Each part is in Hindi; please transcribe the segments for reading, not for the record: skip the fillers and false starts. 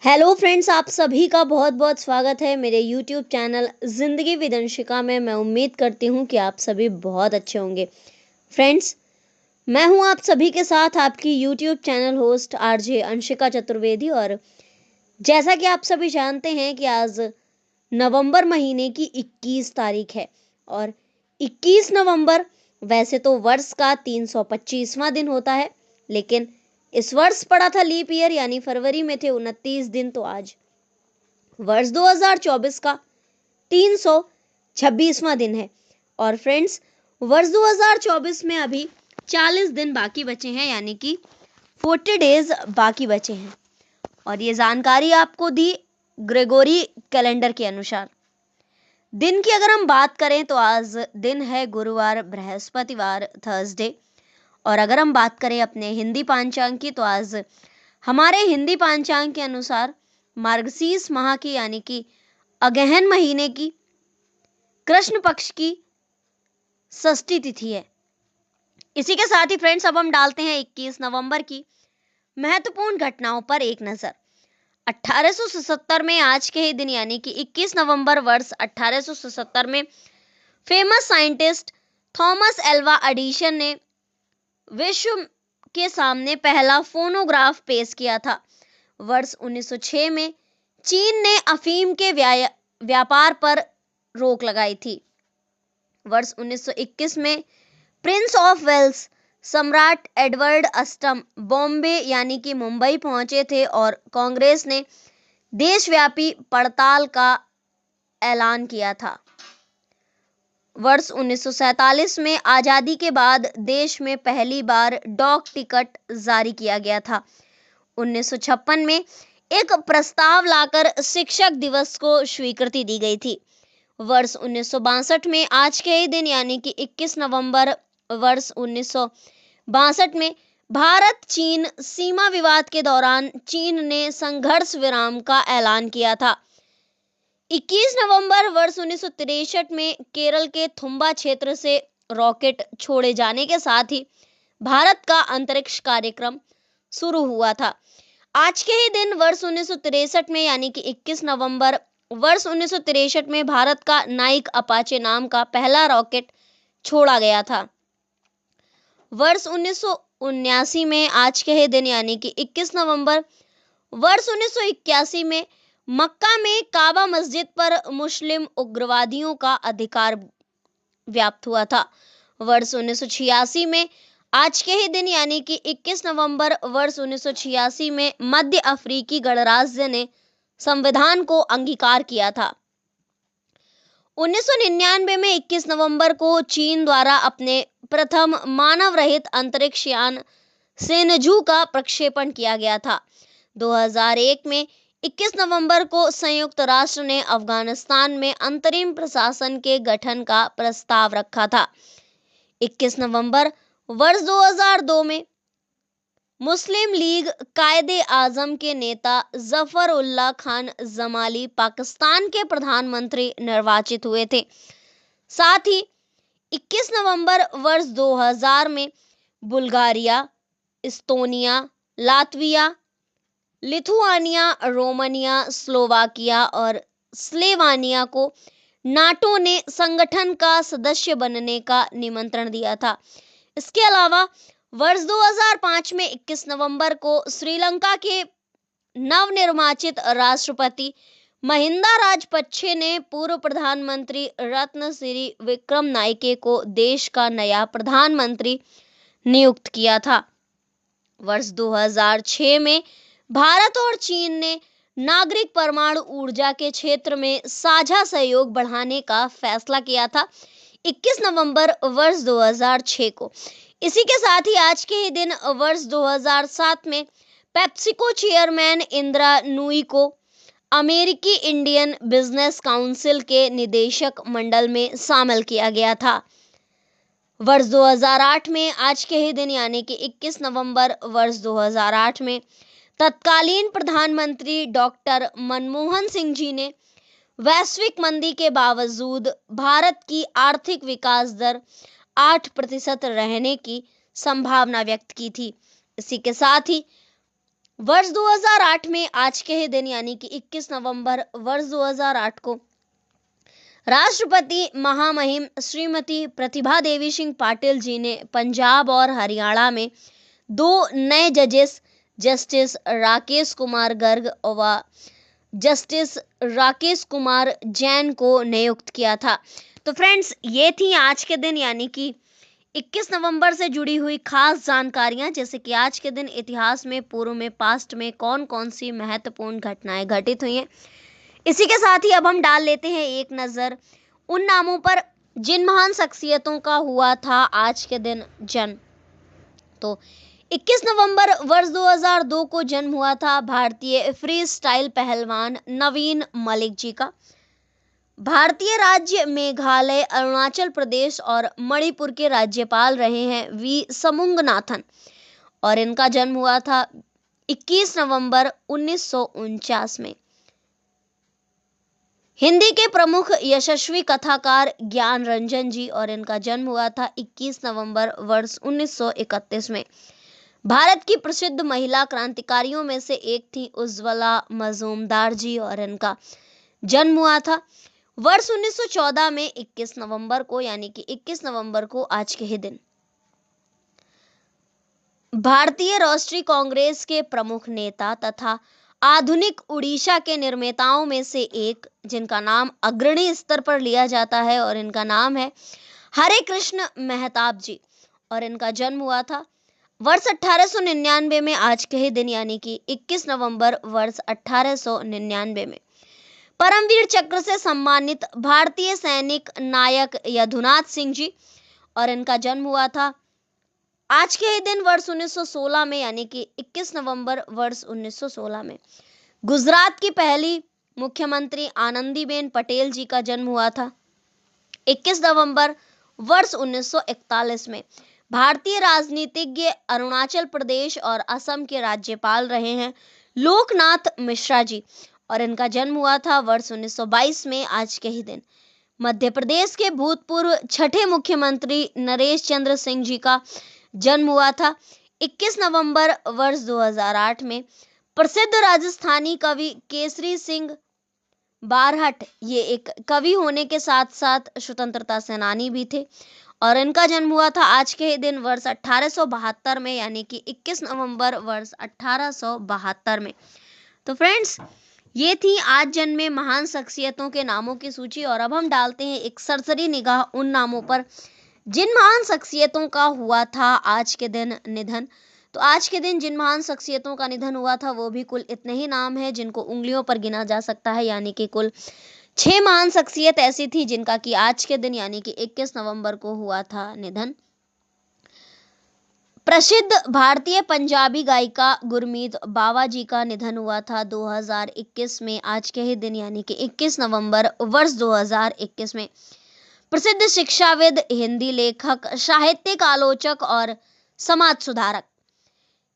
हेलो फ्रेंड्स, आप सभी का बहुत बहुत स्वागत है मेरे यूट्यूब चैनल ज़िंदगी विद अंशिका में। मैं उम्मीद करती हूँ कि आप सभी बहुत अच्छे होंगे। फ्रेंड्स, मैं हूँ आप सभी के साथ आपकी YouTube channel host RJ Anshika Chaturvedi. और जैसा कि आप सभी जानते हैं कि आज नवंबर महीने की 21 तारीख है और 21 नवंबर वैसे तो वर्ष का 325वां दिन होता है, लेकिन इस वर्ष पड़ा था लीप ईयर, यानी फरवरी में थे 29 दिन। तो आज वर्ष 2024 का 326वां दिन है। और फ्रेंड्स, वर्ष 2024 में अभी 40 दिन बाकी बचे हैं, यानी कि 40 डेज बाकी बचे हैं। और ये जानकारी आपको दी ग्रेगोरी कैलेंडर के अनुसार। दिन की अगर हम बात करें तो आज दिन है गुरुवार, बृहस्पतिवार, थर्सडे। और अगर हम बात करें अपने हिंदी पांचांग की तो आज हमारे हिंदी पांचांग के अनुसार मार्गशीर्ष माह की यानी कि अगहन महीने की कृष्ण पक्ष की षष्ठी तिथि है। इसी के साथ ही फ्रेंड्स, अब हम डालते हैं 21 नवंबर की महत्वपूर्ण घटनाओं पर एक नजर। 1877 में आज के ही दिन यानी कि 21 नवंबर वर्ष 1877 में famous scientist Thomas Alva Edison ने विश्व के सामने पहला फोनोग्राफ पेश किया था। वर्ष 1906 में चीन ने अफीम के व्यापार पर रोक लगाई थी। वर्ष 1921 में प्रिंस ऑफ वेल्स सम्राट एडवर्ड अष्टम बॉम्बे यानी कि मुंबई पहुंचे थे और कांग्रेस ने देशव्यापी पड़ताल का ऐलान किया था। वर्ष 1947 में आजादी के बाद देश में पहली बार डाक टिकट जारी किया गया था। 1956 में एक प्रस्ताव लाकर शिक्षक दिवस को स्वीकृति दी गई थी। वर्ष 1962 में आज के ही दिन यानी कि 21 नवंबर वर्ष 1962 में भारत चीन सीमा विवाद के दौरान चीन ने संघर्ष विराम का ऐलान किया था। 21 नवंबर वर्ष 1963 में केरल के थुम्बा क्षेत्र से रॉकेट छोड़े जाने के साथ ही भारत का अंतरिक्ष कार्यक्रम शुरू हुआ था। आज के ही दिन वर्ष 1963 में यानी कि 21 नवंबर वर्ष 1963 में भारत का नाइक अपाचे नाम का पहला रॉकेट छोड़ा गया था। वर्ष 1979 में आज के ही दिन यानी कि 21 नवंबर वर्ष 1981 में मक्का में काबा मस्जिद पर मुस्लिम उग्रवादियों का अधिकार व्याप्त हुआ था। वर्ष 1986 में आज के ही दिन यानी कि 21 नवंबर वर्ष 1986 में मध्य अफ्रीकी गणराज्य ने संविधान को अंगीकार किया था। 1999 में 21 नवंबर को चीन द्वारा अपने प्रथम मानव रहित अंतरिक्ष यान सेनजू का प्रक्षेपण किया गया था। 2001 में 21 नवंबर को संयुक्त राष्ट्र ने अफगानिस्तान में अंतरिम प्रशासन के गठन का प्रस्ताव रखा था। 21 नवंबर वर्ष 2002 में मुस्लिम लीग कायदे आजम के नेता जफर उल्लाह खान जमाली पाकिस्तान के प्रधानमंत्री निर्वाचित हुए थे। साथ ही 21 नवंबर वर्ष 2000 में Bulgaria, इस्तोनिया, Latvia, Lithuania, Romania, Slovakia और स्लोवेनिया को नाटो ने संगठन का सदस्य बनने का निमंत्रण दिया था। इसके अलावा वर्ष 2005 में 21 नवंबर को श्रीलंका के नवनिर्वाचित राष्ट्रपति महिंदा राजपक्षे ने पूर्व प्रधानमंत्री रत्न श्री विक्रम नाइके को देश का नया प्रधानमंत्री नियुक्त किया था। वर्ष 2006 में भारत और चीन ने नागरिक परमाणु ऊर्जा के क्षेत्र में साझा सहयोग बढ़ाने का फैसला किया था 21 नवंबर वर्ष 2006 को। इसी के साथ ही आज के ही दिन वर्ष 2007 में पेप्सिको चेयरमैन इंदिरा नूई को अमेरिकी इंडियन बिजनेस काउंसिल के निदेशक मंडल में शामिल किया गया था। वर्ष 2008 में आज के ही दिन यानी कि 21 नवंबर वर्ष 2008 में तत्कालीन प्रधानमंत्री डॉक्टर मनमोहन सिंह जी ने वैश्विक मंदी के बावजूद भारत की आर्थिक विकास दर 8% रहने की संभावना व्यक्त की थी। इसी के साथ ही वर्ष 2008 में आज के ही दिन यानी कि 21 नवंबर वर्ष 2008 को राष्ट्रपति महामहिम श्रीमती प्रतिभा देवी सिंह पाटिल जी ने पंजाब और हरियाणा में 2 नए जजेस जस्टिस राकेश कुमार गर्ग व जस्टिस राकेश कुमार जैन को नियुक्त किया था। तो फ्रेंड्स, ये थी आज के दिन यानी कि 21 नवंबर से जुड़ी हुई खास जानकारियां, जैसे कि आज के दिन इतिहास में, पूर्व में, पास्ट में कौन कौन सी महत्वपूर्ण घटनाएं घटित हुई हैं। इसी के साथ ही अब हम डाल लेते हैं एक नजर उन नामों पर जिन महान शख्सियतों का हुआ था आज के दिन जन्म। तो 21 नवंबर वर्ष 2002 को जन्म हुआ था भारतीय फ्री स्टाइल पहलवान नवीन मलिक जी का। भारतीय राज्य मेघालय, अरुणाचल प्रदेश और मणिपुर के राज्यपाल रहे हैं वी समुंगनाथन, और इनका जन्म हुआ था 21 नवंबर 1949 में। हिंदी के प्रमुख यशस्वी कथाकार ज्ञान रंजन जी, और इनका जन्म हुआ था 21 नवंबर वर्ष 1931 में। भारत की प्रसिद्ध महिला क्रांतिकारियों में से एक थी उज्ज्वला मजूमदार जी, और इनका जन्म हुआ था वर्ष 1914 में 21 नवंबर को, यानी कि 21 नवंबर को आज के ही दिन। भारतीय राष्ट्रीय कांग्रेस के प्रमुख नेता तथा आधुनिक उड़ीसा के निर्माताओं में से एक, जिनका नाम अग्रणी स्तर पर लिया जाता है, और इनका नाम है हरे कृष्ण मेहताब जी, और इनका जन्म हुआ था वर्ष 1899 में आज के ही दिन, यानी कि 21 नवंबर वर्ष 1899 में। परमवीर चक्र से सम्मानित भारतीय सैनिक नायक यदुनाथ सिंह जी, और इनका जन्म हुआ था आज के ही दिन वर्ष 1916 में, यानी कि 21 नवंबर वर्ष 1916 में। गुजरात की पहली मुख्यमंत्री आनंदीबेन पटेल जी का जन्म हुआ था 21 नवंबर वर्ष 1941 में। भारतीय राजनीतिज्ञ, अरुणाचल प्रदेश और असम के राज्यपाल रहे हैं लोकनाथ मिश्रा जी, और इनका जन्म हुआ था वर्ष 1922 में आज के ही दिन। मध्य प्रदेश के भूतपूर्व छठे मुख्यमंत्री नरेश चंद्र सिंह जी का जन्म हुआ था 21 नवंबर वर्ष 2008 में। प्रसिद्ध राजस्थानी कवि केसरी सिंह बारहट, ये एक कवि होने के साथ साथ स्वतंत्रता सेनानी भी थे, और इनका जन्म हुआ था आज के ही दिन वर्ष 1872 में, यानी कि 21 नवंबर वर्ष 1872 में। तो फ्रेंड्स, ये थी आज जन्मे महान शख्सियतों के नामों की सूची, और अब हम डालते हैं एक सरसरी निगाह उन नामों पर जिन महान शख्सियतों का हुआ था आज के दिन निधन। तो आज के दिन जिन महान शख्सियतों का निधन हुआ था वो भी कुल इतने ही नाम हैं जिनको उंगलियों पर गिना जा सकता है, यानी कि कुल 6 महान शख्सियत ऐसी थी जिनका कि आज के दिन यानी कि 21 नवंबर को हुआ था निधन। प्रसिद्ध भारतीय पंजाबी गायिका गुरमीत बावा जी का निधन हुआ था 2021 में आज के ही दिन, यानी कि 21 नवंबर वर्ष 2021 में। प्रसिद्ध शिक्षाविद, हिंदी लेखक, साहित्यिक आलोचक और समाज सुधारक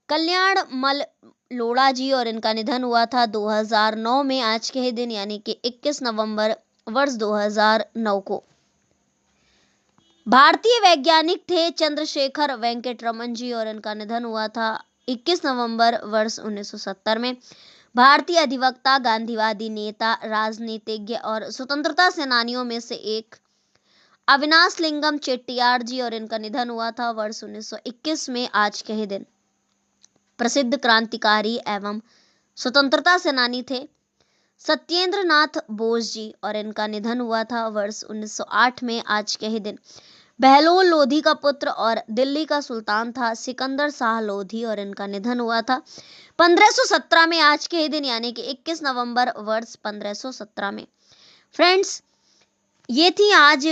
कल्याण मल लोढ़ा जी, और इनका निधन हुआ था 2009 में आज के ही दिन, यानी कि 21 नवंबर वर्ष 2009 को। भारतीय वैज्ञानिक थे चंद्रशेखर वेंकट रमन जी, और इनका निधन हुआ था 21 नवंबर वर्ष 1970 में। भारतीय अधिवक्ता, गांधीवादी नेता, राजनीतिज्ञ और स्वतंत्रता सेनानियों में से एक अविनाश लिंगम चेट्टियार जी, और इनका निधन हुआ था वर्ष 1921 में आज के ही दिन। प्रसिद्ध क्रांतिकारी एवं स्वतंत्रता सेनानी थे सत्येंद्र नाथ बोस जी, और इनका निधन हुआ था वर्ष 1908 में आज के ही दिन। बहलोल लोधी का पुत्र और दिल्ली का सुल्तान था सिकंदर शाह लोधी, और इनका निधन हुआ था 1517 में आज के ही दिन, यानी कि 21 नवंबर वर्ष 1517 में। फ्रेंड्स, ये थी आज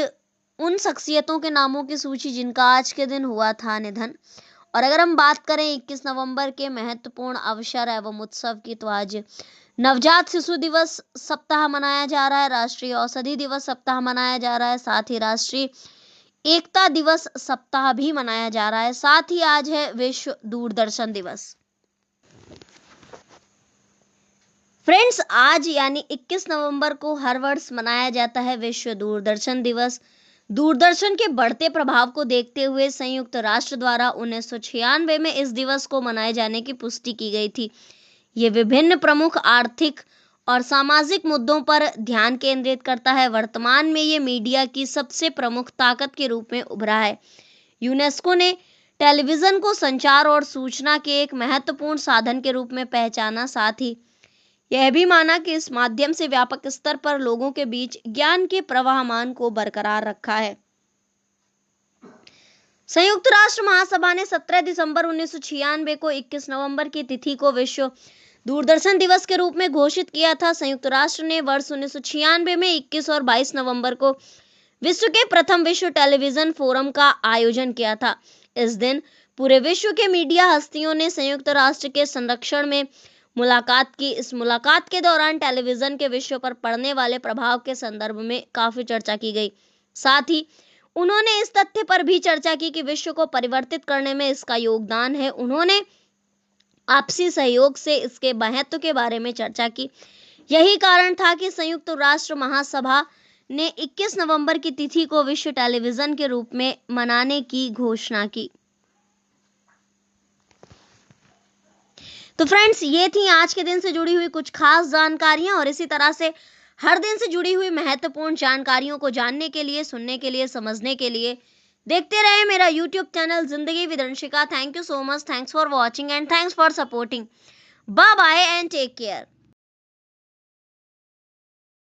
उन शख्सियतों के नामों की सूची जिनका आज के दिन हुआ था निधन। और अगर हम बात करें 21 नवंबर के महत्वपूर्ण अवसर एवं उत्सव की, तो आज नवजात शिशु दिवस सप्ताह मनाया जा रहा है, राष्ट्रीय औषधि दिवस सप्ताह मनाया जा रहा है, साथ ही राष्ट्रीय एकता दिवस सप्ताह भी मनाया जा रहा है, साथ ही आज है विश्व दूरदर्शन दिवस। फ्रेंड्स, आज यानी 21 नवंबर को हर वर्ष मनाया जाता है विश्व दूरदर्शन दिवस। दूरदर्शन के बढ़ते प्रभाव को देखते हुए संयुक्त राष्ट्र द्वारा 1996 में इस दिवस को मनाए जाने की पुष्टि की गई थी। ये विभिन्न प्रमुख आर्थिक और सामाजिक मुद्दों पर ध्यान केंद्रित करता है। वर्तमान में ये मीडिया की सबसे प्रमुख ताकत के रूप में उभरा है। यूनेस्को ने टेलीविजन को संचार और सूचना के एक महत्वपूर्ण साधन के रूप में पहचाना, साथ ही यह भी माना कि इस माध्यम से व्यापक स्तर पर लोगों के बीच ज्ञान के प्रवाहमान को बरकरार रखा है। संयुक्त राष्ट्र महासभा ने 17 दिसंबर 1996 को 21 नवंबर की तिथि को विश्व दूरदर्शन दिवस के रूप में घोषित किया था। संयुक्त राष्ट्र ने वर्ष 1996 में 21 और 22 नवंबर को विश्व के प्रथम विश्व टेलीविजन फोरम का आयोजन किया था। इस दिन पूरे विश्व के मीडिया हस्तियों ने संयुक्त राष्ट्र के संरक्षण में मुलाकात की। इस मुलाकात के दौरान टेलीविजन के विश्व पर पड़ने वाले प्रभाव के संदर्भ में काफी चर्चा की गई। साथ ही उन्होंने इस तथ्य पर भी चर्चा की कि विश्व को परिवर्तित करने में इसका योगदान है। उन्होंने आपसी सहयोग से इसके महत्व के बारे में चर्चा की। यही कारण था कि संयुक्त राष्ट्र महासभा ने 21 नवंबर की तिथि को विश्व टेलीविजन के रूप में मनाने की घोषणा की। तो फ्रेंड्स, ये थी आज के दिन से जुड़ी हुई कुछ खास जानकारियां, और इसी तरह से हर दिन से जुड़ी हुई महत्वपूर्ण जानकारियों को जानने के लिए, सुनने के लिए, समझने के लिए देखते रहे मेरा यूट्यूब चैनल जिंदगी with Anshika. Thank you so much, thanks for watching and thanks for supporting. Bye bye and take care.